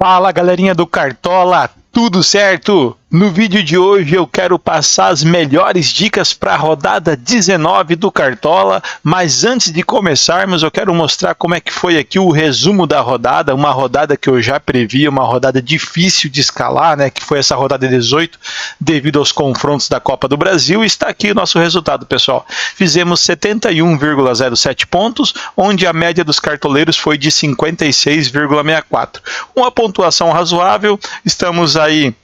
Fala, galerinha do Cartola, tudo certo? No vídeo de hoje eu quero passar as melhores dicas para a rodada 19 do Cartola, mas antes de começarmos eu quero mostrar como é que foi aqui o resumo da rodada, uma rodada que eu já previ, uma rodada difícil de escalar, né, que foi essa rodada 18, devido aos confrontos da Copa do Brasil, e está aqui o nosso resultado, pessoal. Fizemos 71,07 pontos, onde a média dos cartoleiros foi de 56,64. Uma pontuação razoável, estamos aí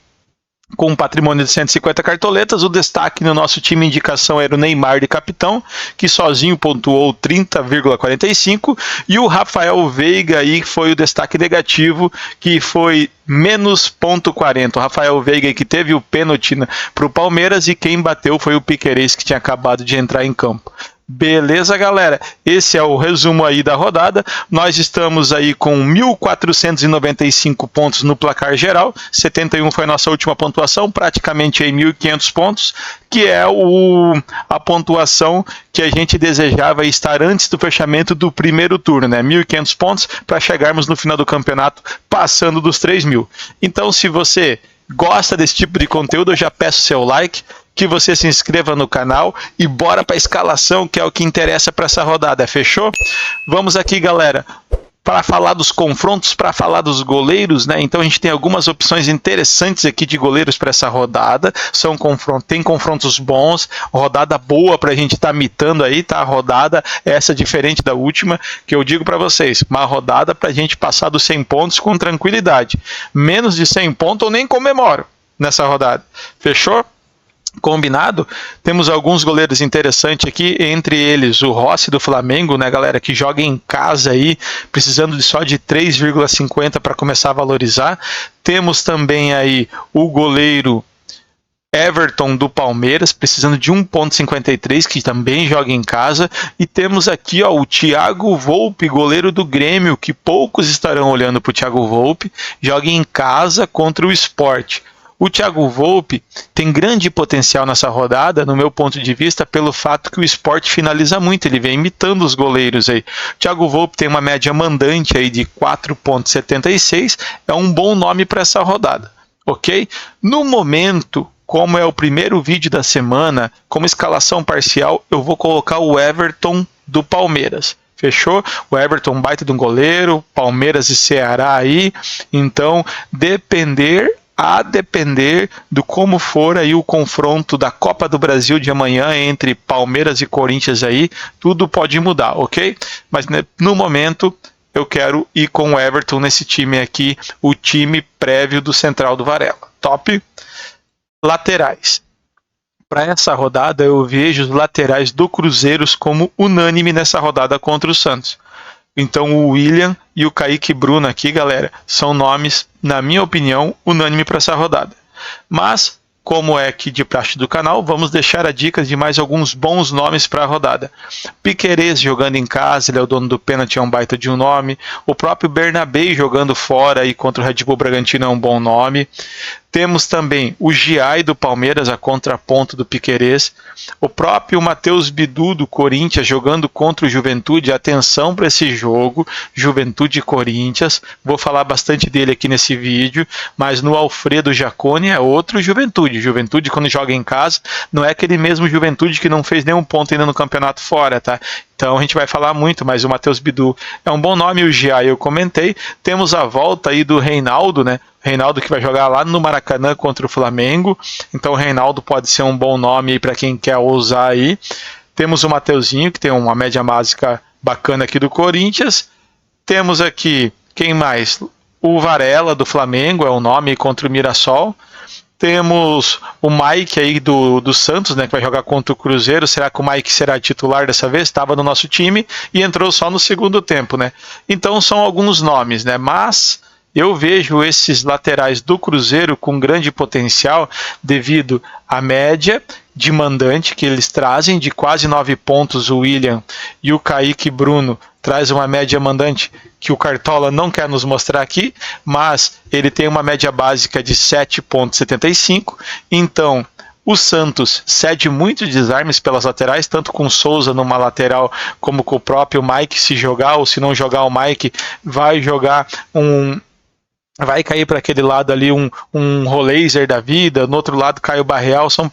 com um patrimônio de 150 cartoletas. O destaque no nosso time indicação era o Neymar de capitão, que sozinho pontuou 30,45, e o Rafael Veiga aí foi o destaque negativo, que foi menos .40. O Rafael Veiga que teve o pênalti para o Palmeiras, e quem bateu foi o Piquerez, que tinha acabado de entrar em campo. Beleza, galera? Esse é o resumo aí da rodada. Nós estamos aí com 1.495 pontos no placar geral. 71 foi a nossa última pontuação, praticamente aí 1.500 pontos, que é a pontuação que a gente desejava estar antes do fechamento do primeiro turno, né? 1.500 pontos para chegarmos no final do campeonato passando dos 3.000. Então, se você gosta desse tipo de conteúdo, eu já peço seu like, que você se inscreva no canal e bora para a escalação, que é o que interessa para essa rodada, fechou? Vamos aqui, galera, para falar dos confrontos, para falar dos goleiros, né? Então a gente tem algumas opções interessantes aqui de goleiros para essa rodada. Tem confrontos bons, rodada boa para a gente estar mitando aí, tá? A rodada essa diferente da última, que eu digo para vocês, uma rodada para a gente passar dos 100 pontos com tranquilidade. Menos de 100 pontos eu nem comemoro nessa rodada, fechou? Combinado? Temos alguns goleiros interessantes aqui, entre eles o Rossi do Flamengo, né, galera, que joga em casa aí, precisando só de 3,50 para começar a valorizar. Temos também aí o goleiro Everton do Palmeiras, precisando de 1,53, que também joga em casa. E temos aqui, ó, o Thiago Volpi, goleiro do Grêmio, que poucos estarão olhando para o Thiago Volpi, joga em casa contra o Sport. O Thiago Volpi tem grande potencial nessa rodada, no meu ponto de vista, pelo fato que o Sport finaliza muito, ele vem imitando os goleiros aí. O Thiago Volpi tem uma média mandante aí de 4,76, é um bom nome para essa rodada, ok? No momento, como é o primeiro vídeo da semana, como escalação parcial, eu vou colocar o Everton do Palmeiras. Fechou? O Everton baita de um goleiro, Palmeiras e Ceará aí, então a depender do como for aí o confronto da Copa do Brasil de amanhã entre Palmeiras e Corinthians aí, tudo pode mudar, ok? Mas no momento eu quero ir com o Everton nesse time aqui, o time prévio do Central do Varela. Top? Laterais. Para essa rodada eu vejo os laterais do Cruzeiro como unânime nessa rodada contra o Santos. Então o William e o Kaique Bruno aqui, galera, são nomes, na minha opinião, unânime para essa rodada. Mas, como é aqui de praxe do canal, vamos deixar a dica de mais alguns bons nomes para a rodada. Piquerez jogando em casa, ele é o dono do pênalti, é um baita de um nome. O próprio Bernabé jogando fora aí contra o Red Bull Bragantino é um bom nome. Temos também o Giai do Palmeiras, a contraponto do Piquerez. O próprio Matheus Bidu do Corinthians jogando contra o Juventude. Atenção para esse jogo, Juventude e Corinthians. Vou falar bastante dele aqui nesse vídeo, mas no Alfredo Jaconi é outro Juventude. Juventude, quando joga em casa, não é aquele mesmo Juventude que não fez nenhum ponto ainda no campeonato fora, tá? Então a gente vai falar muito, mas o Matheus Bidu é um bom nome, o Giai eu comentei. Temos a volta aí do Reinaldo, né? Reinaldo que vai jogar lá no Maracanã contra o Flamengo. Então o Reinaldo pode ser um bom nome aí para quem quer ousar aí. Temos o Mateuzinho, que tem uma média básica bacana aqui do Corinthians. Temos aqui, quem mais? O Varela do Flamengo, é o nome contra o Mirassol. Temos o Mike aí do Santos, né, que vai jogar contra o Cruzeiro. Será que o Mike será titular dessa vez? Estava no nosso time e entrou só no segundo tempo, né? Então são alguns nomes, né? Mas eu vejo esses laterais do Cruzeiro com grande potencial devido à média de mandante que eles trazem, de quase 9 pontos o William, e o Kaique Bruno traz uma média mandante que o Cartola não quer nos mostrar aqui, mas ele tem uma média básica de 7,75, então o Santos cede muito desarmes pelas laterais, tanto com o Souza numa lateral, como com o próprio Mike, se jogar, ou se não jogar o Mike, vai jogar um vai cair para aquele lado ali um Roleiser da vida, no outro lado cai o Barreal, são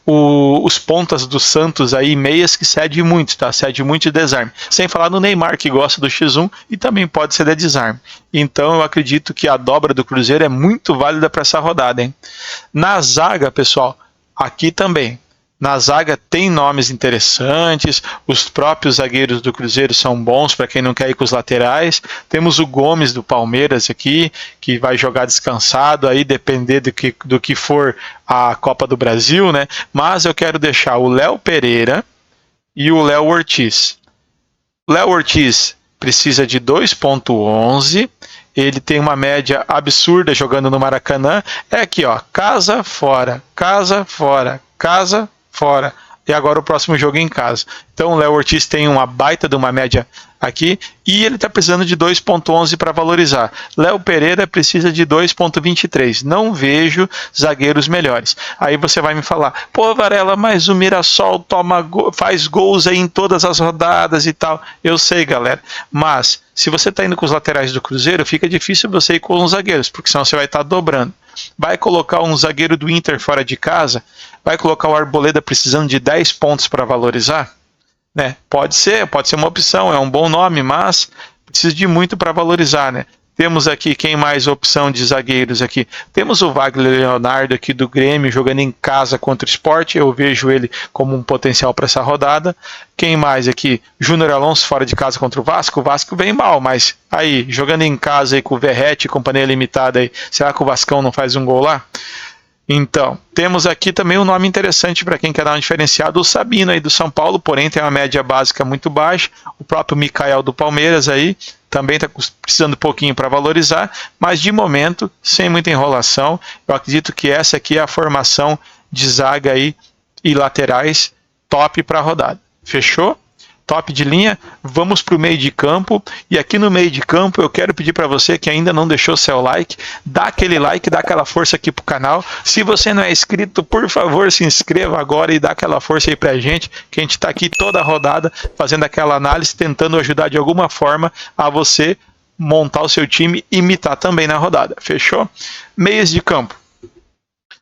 os pontas do Santos aí, meias que cede muito, tá? Cede muito de desarme. Sem falar no Neymar, que gosta do X1 e também pode ceder desarme. Então eu acredito que a dobra do Cruzeiro é muito válida para essa rodada, hein? Na zaga, pessoal, aqui também. Na zaga tem nomes interessantes, os próprios zagueiros do Cruzeiro são bons para quem não quer ir com os laterais. Temos o Gomes do Palmeiras aqui, que vai jogar descansado, aí depender do que for a Copa do Brasil, né? Mas eu quero deixar o Léo Pereira e o Léo Ortiz. Léo Ortiz precisa de 2,11. Ele tem uma média absurda jogando no Maracanã. É aqui, ó, casa, fora, casa, fora, casa, fora. E agora o próximo jogo em casa. Então o Léo Ortiz tem uma baita de uma média aqui e ele está precisando de 2,11 para valorizar. Léo Pereira precisa de 2,23. Não vejo zagueiros melhores. Aí você vai me falar, pô, Varela, mas o Mirassol faz gols aí em todas as rodadas e tal. Eu sei, galera. Mas se você está indo com os laterais do Cruzeiro, fica difícil você ir com os zagueiros, porque senão você vai estar dobrando. Vai colocar um zagueiro do Inter fora de casa? Vai colocar o Arboleda precisando de 10 pontos para valorizar? Né? Pode ser uma opção, é um bom nome, mas precisa de muito para valorizar, né? Temos aqui, quem mais opção de zagueiros aqui? Temos o Wagner Leonardo aqui do Grêmio, jogando em casa contra o Sport, eu vejo ele como um potencial para essa rodada. Quem mais aqui? Júnior Alonso fora de casa contra o Vasco vem mal, mas aí, jogando em casa aí com o Verrete e companhia limitada aí, será que o Vascão não faz um gol lá? Então, temos aqui também um nome interessante para quem quer dar um diferenciado, o Sabino aí do São Paulo, porém tem uma média básica muito baixa, o próprio Mikael do Palmeiras aí, também está precisando um pouquinho para valorizar, mas de momento, sem muita enrolação, eu acredito que essa aqui é a formação de zaga aí e laterais top para a rodada. Fechou? Top de linha, vamos para o meio de campo, e aqui no meio de campo eu quero pedir para você que ainda não deixou seu like, dá aquele like, dá aquela força aqui pro canal. Se você não é inscrito, por favor, se inscreva agora e dá aquela força aí pra gente, que a gente está aqui toda a rodada fazendo aquela análise, tentando ajudar de alguma forma a você montar o seu time e imitar também na rodada, fechou? Meias de campo,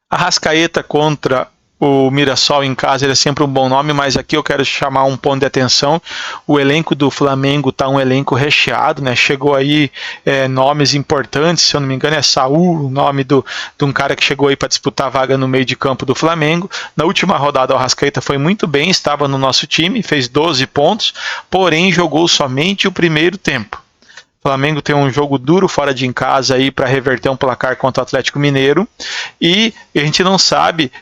Arrascaeta contra o Mirassol em casa, ele é sempre um bom nome, mas aqui eu quero chamar um ponto de atenção. O elenco do Flamengo está um elenco recheado, né? Chegou aí nomes importantes, se eu não me engano é Saúl, o nome de um cara que chegou aí para disputar a vaga no meio de campo do Flamengo. Na última rodada o Arrascaeta foi muito bem, estava no nosso time, fez 12 pontos, porém jogou somente o primeiro tempo. O Flamengo tem um jogo duro fora de casa aí para reverter um placar contra o Atlético Mineiro e a gente não sabe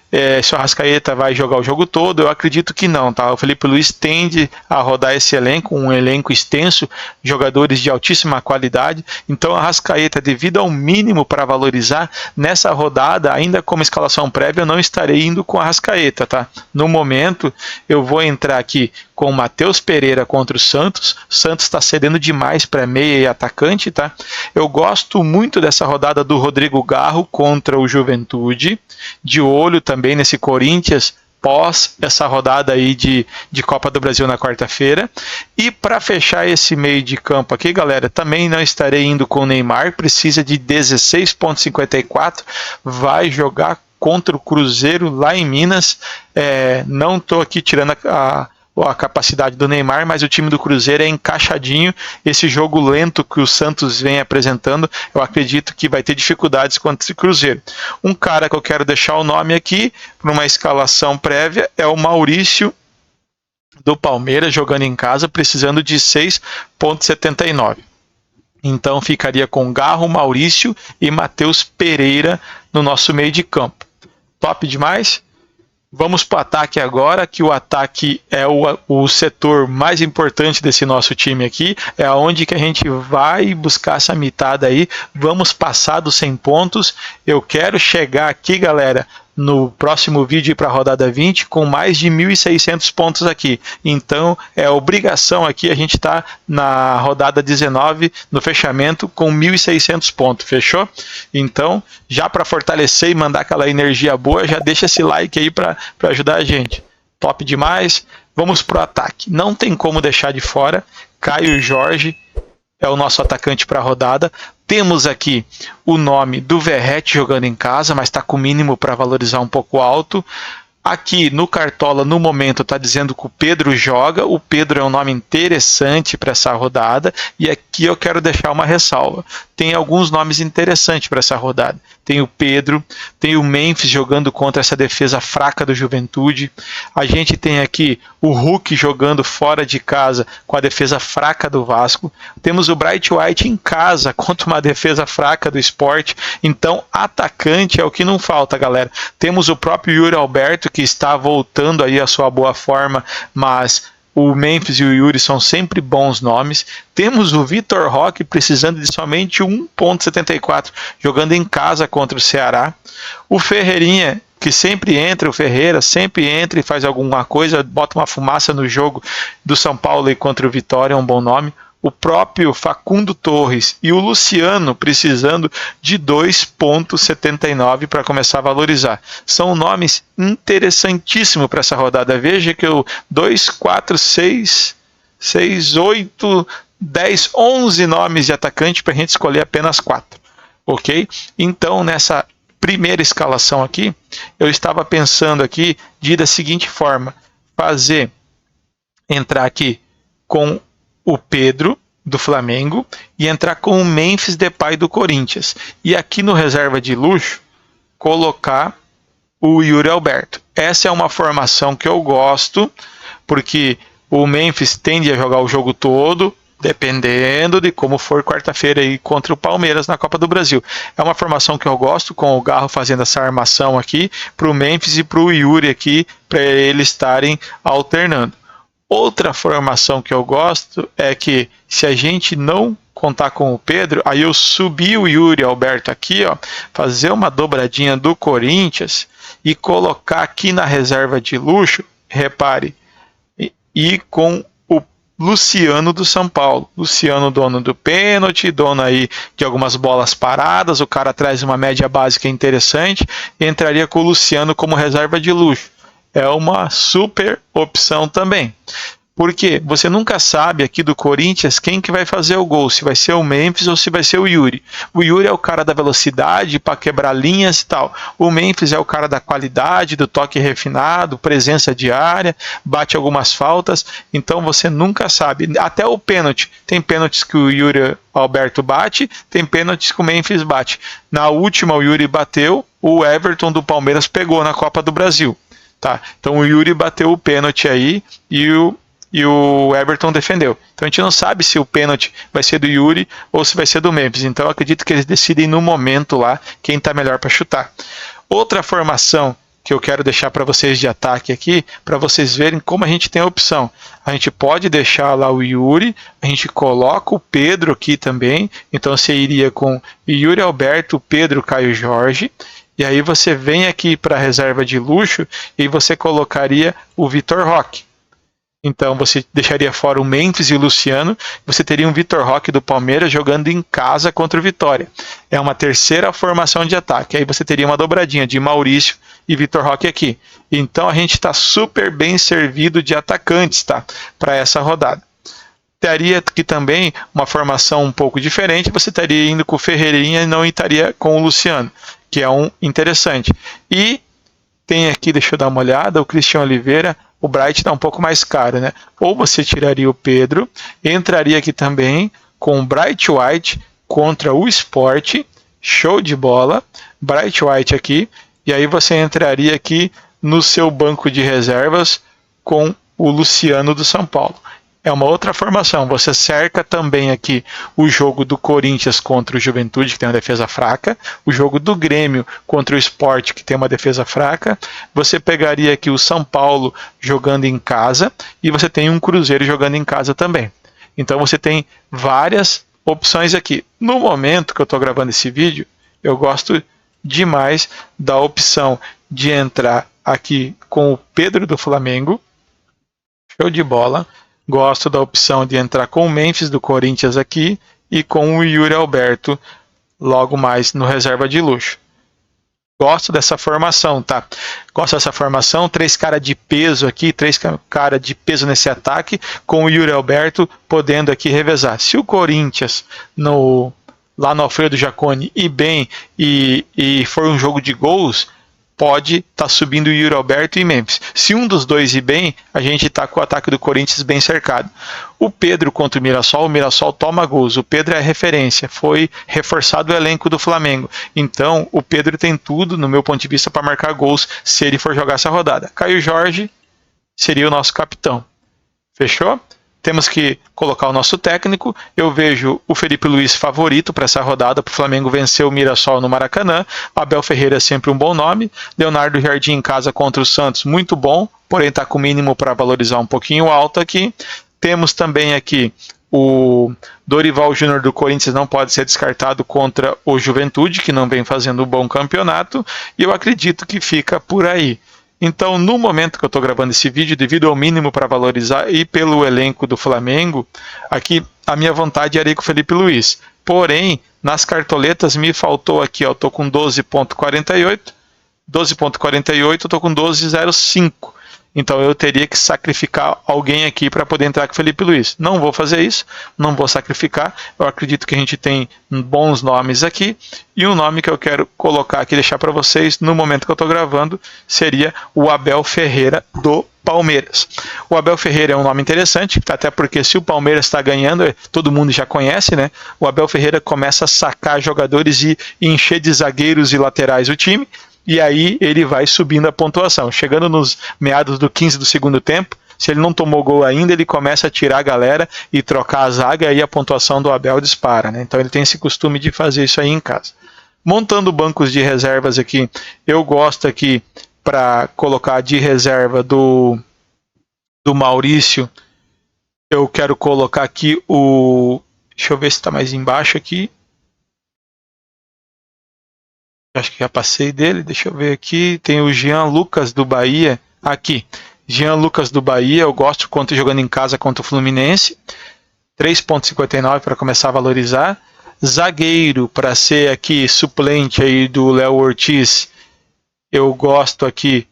se o Arrascaeta vai jogar o jogo todo. Eu acredito que não, tá? O Felipe Luiz tende a rodar esse elenco, um elenco extenso, jogadores de altíssima qualidade. Então o Arrascaeta, devido ao mínimo para valorizar nessa rodada, ainda como escalação prévia, eu não estarei indo com o Arrascaeta, tá? No momento eu vou entrar aqui com o Matheus Pereira contra o Santos. O Santos está cedendo demais para meia e atacante, tá? Eu gosto muito dessa rodada do Rodrigo Garro contra o Juventude, de olho também nesse Corinthians pós essa rodada aí de Copa do Brasil na quarta-feira. E para fechar esse meio de campo aqui, galera, também não estarei indo com o Neymar, precisa de 16,54, vai jogar contra o Cruzeiro lá em Minas. Não estou aqui tirando a capacidade do Neymar, mas o time do Cruzeiro é encaixadinho. Esse jogo lento que o Santos vem apresentando, eu acredito que vai ter dificuldades contra o Cruzeiro. Um cara que eu quero deixar o nome aqui, para uma escalação prévia, é o Maurício do Palmeiras, jogando em casa, precisando de 6,79. Então ficaria com Garro, Maurício e Matheus Pereira no nosso meio de campo. Top demais? Vamos para o ataque agora, que o ataque é o setor mais importante desse nosso time aqui, é onde que a gente vai buscar essa mitada aí, vamos passar dos 100 pontos, eu quero chegar aqui, galera, no próximo vídeo para a rodada 20 com mais de 1.600 pontos aqui, então é obrigação aqui a gente tá na rodada 19 no fechamento com 1.600 pontos, fechou? Então já para fortalecer e mandar aquela energia boa, já deixa esse like aí para ajudar a gente, top demais. Vamos pro ataque, não tem como deixar de fora Caio Jorge é o nosso atacante para a rodada. Temos aqui o nome do Verratti jogando em casa, mas está com o mínimo para valorizar um pouco alto. Aqui no Cartola, no momento, está dizendo que o Pedro joga. O Pedro é um nome interessante para essa rodada. E aqui eu quero deixar uma ressalva. Tem alguns nomes interessantes para essa rodada. Tem o Pedro, tem o Memphis jogando contra essa defesa fraca do Juventude. A gente tem aqui o Hulk jogando fora de casa com a defesa fraca do Vasco. Temos o Bright White em casa contra uma defesa fraca do Sport. Então, atacante é o que não falta, galera. Temos o próprio Yuri Alberto, que está voltando aí a sua boa forma, mas o Memphis e o Yuri são sempre bons nomes. Temos o Vitor Roque precisando de somente 1,74 jogando em casa contra o Ceará. O Ferreirinha, que sempre entra, o Ferreira sempre entra e faz alguma coisa, bota uma fumaça no jogo do São Paulo e contra o Vitória, é um bom nome. O próprio Facundo Torres e o Luciano precisando de 2,79 para começar a valorizar. São nomes interessantíssimos para essa rodada. Veja que o 2, 4, 6, 8, 10, 11 nomes de atacante para a gente escolher apenas 4. Ok? Então, nessa primeira escalação aqui, eu estava pensando aqui de da seguinte forma: entrar aqui com o Pedro do Flamengo e entrar com o Memphis Depay do Corinthians. E aqui no reserva de luxo, colocar o Yuri Alberto. Essa é uma formação que eu gosto, porque o Memphis tende a jogar o jogo todo, dependendo de como for quarta-feira aí contra o Palmeiras na Copa do Brasil. É uma formação que eu gosto, com o Garro fazendo essa armação aqui, para o Memphis e para o Yuri aqui, para eles estarem alternando. Outra formação que eu gosto é que, se a gente não contar com o Pedro, aí eu subi o Yuri Alberto aqui, ó, fazer uma dobradinha do Corinthians e colocar aqui na reserva de luxo, repare, e com o Luciano do São Paulo. Luciano, dono do pênalti, dono aí de algumas bolas paradas, o cara traz uma média básica interessante, e entraria com o Luciano como reserva de luxo. É uma super opção também. Porque você nunca sabe aqui do Corinthians quem que vai fazer o gol, se vai ser o Memphis ou se vai ser o Yuri. O Yuri é o cara da velocidade para quebrar linhas e tal. O Memphis é o cara da qualidade, do toque refinado, presença diária, bate algumas faltas. Então você nunca sabe. Até o pênalti. Tem pênaltis que o Yuri Alberto bate, tem pênaltis que o Memphis bate. Na última o Yuri bateu, o Everton do Palmeiras pegou na Copa do Brasil. Tá? Então o Yuri bateu o pênalti aí e o Everton defendeu. Então a gente não sabe se o pênalti vai ser do Yuri ou se vai ser do Memphis. Então eu acredito que eles decidem no momento lá quem está melhor para chutar. Outra formação que eu quero deixar para vocês de ataque aqui, para vocês verem como a gente tem a opção. A gente pode deixar lá o Yuri, a gente coloca o Pedro aqui também. Então você iria com Yuri Alberto, Pedro, Caio Jorge. E aí você vem aqui para a reserva de luxo e você colocaria o Vitor Roque. Então você deixaria fora o Memphis e o Luciano, você teria um Vitor Roque do Palmeiras jogando em casa contra o Vitória. É uma terceira formação de ataque. Aí você teria uma dobradinha de Maurício e Vitor Roque aqui. Então a gente está super bem servido de atacantes, tá? Para essa rodada. Teria aqui também uma formação um pouco diferente, você estaria indo com o Ferreirinha e não estaria com o Luciano, que é um interessante. E tem aqui, deixa eu dar uma olhada, o Cristiano Oliveira, o Bright está um pouco mais caro, né? Ou você tiraria o Pedro, entraria aqui também com o Bright White contra o Sport, show de bola, Bright White aqui, e aí você entraria aqui no seu banco de reservas com o Luciano do São Paulo. É uma outra formação. Você cerca também aqui o jogo do Corinthians contra o Juventude, que tem uma defesa fraca, o jogo do Grêmio contra o Sport, que tem uma defesa fraca. Você pegaria aqui o São Paulo jogando em casa e você tem um Cruzeiro jogando em casa também. Então você tem várias opções aqui. No momento que eu estou gravando esse vídeo, eu gosto demais da opção de entrar aqui com o Pedro do Flamengo. Show de bola. Gosto da opção de entrar com o Memphis do Corinthians aqui e com o Yuri Alberto logo mais no reserva de luxo. Gosto dessa formação, tá? Gosto dessa formação, 3 caras de peso aqui, 3 caras de peso nesse ataque, com o Yuri Alberto podendo aqui revezar. Se o Corinthians lá no Alfredo Jaconi ir bem e for um jogo de gols, pode estar subindo o Yuri Alberto e Memphis. Se um dos dois ir bem, a gente está com o ataque do Corinthians bem cercado. O Pedro contra o Mirassol toma gols. O Pedro é a referência, foi reforçado o elenco do Flamengo. Então, o Pedro tem tudo, no meu ponto de vista, para marcar gols se ele for jogar essa rodada. Caio Jorge seria o nosso capitão. Fechou? Temos que colocar o nosso técnico. Eu vejo o Felipe Luiz favorito para essa rodada, para o Flamengo vencer o Mirassol no Maracanã. Abel Ferreira é sempre um bom nome. Leonardo Jardim em casa contra o Santos, muito bom, porém está com o mínimo para valorizar um pouquinho alto aqui. Temos também aqui o Dorival Júnior do Corinthians, não pode ser descartado contra o Juventude, que não vem fazendo um bom campeonato, e eu acredito que fica por aí. Então, no momento que eu estou gravando esse vídeo, devido ao mínimo para valorizar e pelo elenco do Flamengo, aqui a minha vontade era ir com o Felipe Luiz. Porém, nas cartoletas me faltou aqui, estou com 12,48, 12,48, estou com 12,05. Então eu teria que sacrificar alguém aqui para poder entrar com o Felipe Luiz. Não vou fazer isso, não vou sacrificar. Eu acredito que a gente tem bons nomes aqui. E um nome que eu quero colocar aqui, deixar para vocês, no momento que eu estou gravando, seria o Abel Ferreira do Palmeiras. O Abel Ferreira é um nome interessante, até porque se o Palmeiras está ganhando, todo mundo já conhece, né? O Abel Ferreira começa a sacar jogadores e encher de zagueiros e laterais o time. E aí ele vai subindo a pontuação. Chegando nos meados do 15 do segundo tempo, se ele não tomou gol ainda, ele começa a tirar a galera e trocar a zaga, e aí a pontuação do Abel dispara, né? Então ele tem esse costume de fazer isso aí em casa. Montando bancos de reservas aqui, eu gosto aqui para colocar de reserva do Maurício, eu quero colocar aqui o... Deixa eu ver se está mais embaixo aqui. Acho que já passei dele, deixa eu ver aqui. Tem o Jean Lucas do Bahia. Aqui, Jean Lucas do Bahia, eu gosto quanto jogando em casa contra o Fluminense. 3,59 para começar a valorizar. Zagueiro para ser aqui suplente aí do Léo Ortiz. Eu gosto aqui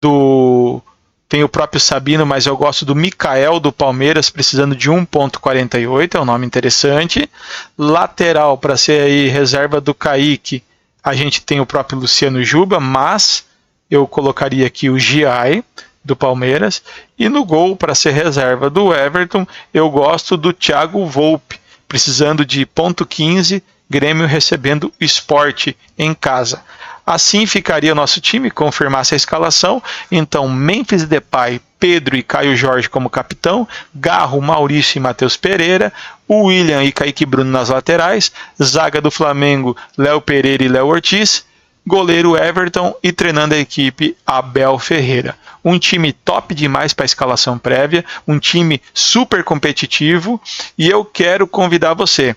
do... Tem o próprio Sabino, mas eu gosto do Mikael do Palmeiras, precisando de 1,48, é um nome interessante. Lateral para ser aí reserva do Kaique. A gente tem o próprio Luciano Juba, mas eu colocaria aqui o Giai, do Palmeiras. E no gol, para ser reserva do Everton, eu gosto do Thiago Volpe, precisando de 0,15, Grêmio recebendo Sport em casa. Assim ficaria o nosso time, confirmasse a escalação. Então, Memphis Depay, Pedro e Caio Jorge como capitão, Garro, Maurício e Matheus Pereira, o William e Kaique Bruno nas laterais, zaga do Flamengo, Léo Pereira e Léo Ortiz, goleiro Everton e treinando a equipe Abel Ferreira. Um time top demais para a escalação prévia, um time super competitivo, e eu quero convidar você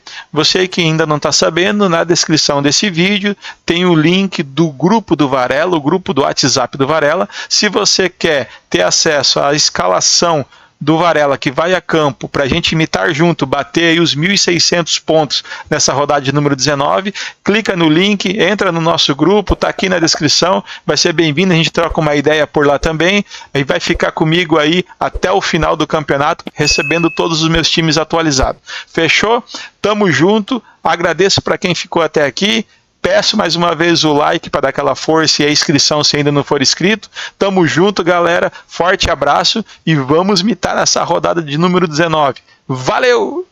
que ainda não está sabendo, na descrição desse vídeo tem o link do grupo do Varela, o grupo do WhatsApp do Varela. Se você quer ter acesso à escalação do Varela, que vai a campo para a gente imitar junto, bater aí os 1.600 pontos nessa rodada de número 19, clica no link, entra no nosso grupo, tá aqui na descrição, vai ser bem-vindo, a gente troca uma ideia por lá também, e vai ficar comigo aí até o final do campeonato, recebendo todos os meus times atualizados. Fechou? Tamo junto, agradeço para quem ficou até aqui. Peço mais uma vez o like para dar aquela força e a inscrição se ainda não for inscrito. Tamo junto, galera. Forte abraço e vamos mitar nessa rodada de número 19. Valeu!